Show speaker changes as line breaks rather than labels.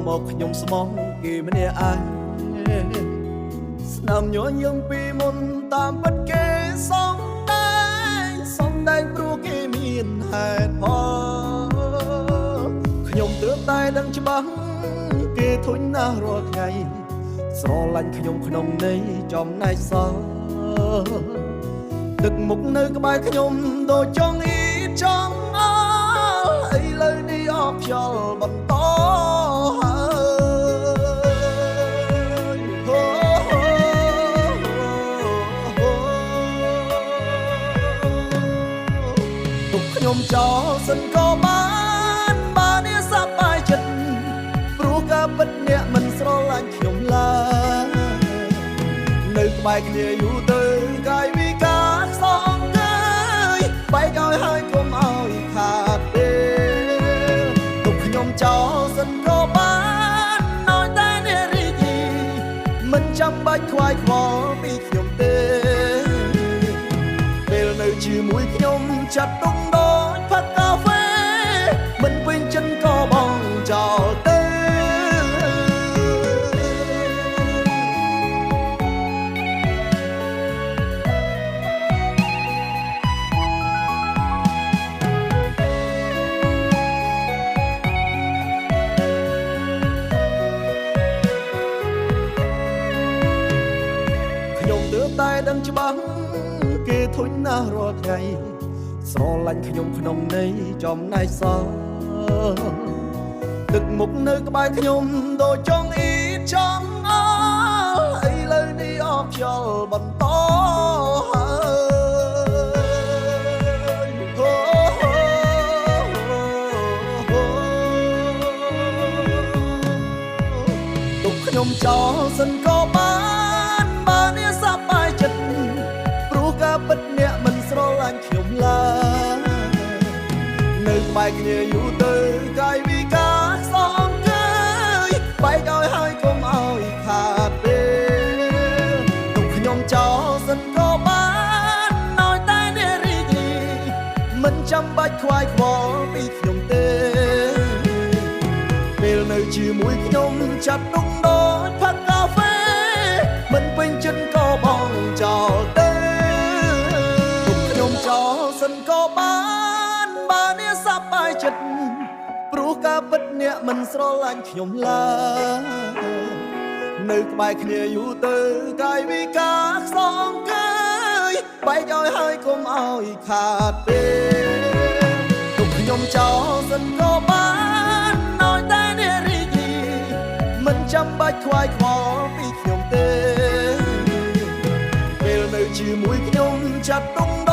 មកខ្ញុំស្មោះគេម្នាក់ឯងស្នាមញញឹមពីមុនតាមពិតគេសំដែងព្រោះគេមានហេតុផលខ្ញុំទើបតែដឹងច្បាស់គេធុញណាស់រាល់ថ្ងៃស្រឡាញ់ខ្ញុំក្នុងន័យចំណែកសល់ទឹកមុខនៅក្បែរខ្ញុំដូចចង់អ៊ីចង់អល់ឥឡូវនេះអស់ខ្យល់បន្តខ្ញុំចោលសិនក៏បាននេះសប្បាយចិត្តព្រោះការពិតអ្នកមិនស្រឡាញ់ខ្ញុំឡើយនៅក្បែរគ្នាយូរទៅកាយវិការខ្សងកើយបែកឲ្យហើយកុំឲ្យខាតទេទុកខ្ញុំចោលសិនក៏បានឲ្យតែអ្នករីករាយមិនចាំបាច់ខ្វាយខ្វល់ពីខ្ញុំទេពេលនៅជាមួយខ្ញុំចាត់ទុកដូចផឹកកាហ្វេមិនពេញចិត្តក៏បងចោលទេខ្ញុំទើបតែដឹងច្បាស់គេធុញណាស់រាល់ថ្ងៃស្រឡាញ់ខ្ញុំក្នុងន័យចំណែកសល់ទឹកមុខនៅក្បែរខ្ញុំដូចចង់អ៊ីចង់អល់ឥឡូវនេះអស់ខ្យល់បន្តទុកខ្ញុំចោលសិនក៏បាននេះសប្បាយចិត្តព្រោះការពិតអ្នកមិនស្រឡាញ់ខ្ញុំឡើយនៅក្បែរគ្នាយូរទៅកាយវិការខ្សងកើយបែកឲ្យហើយកុំឲ្យខាតទេទុកខ្ញុំចោលសិនក៏បានឲ្យតែអ្នករីករាយមិនចាំបាច់ខ្វាយខ្វល់ពីខ្ញុំទេពេលនៅជាមួយខ្ញុំចាត់ទុកដូចផឹកកាហ្វេមិនពេញចិត្តក៏បងចោលទេចោលសិនក៏បាននេះសប្បាយចិត្តព្រោះការពិតអ្នកមិនស្រឡាញ់ខ្ញុំឡើយនៅក្បែរគ្នាយូរទៅកាយវិការខ្សងកើយបែកឲ្យហើយកុំឲ្យខាតទេទុកខ្ញុំចោលសិនក៏បានឲ្យតែអ្នករីករាយមិនចាំបាច់ខ្វាយខ្វល់ពីខ្ញុំទេពេលនៅជាមួយខ្ញុំចាត់ទុក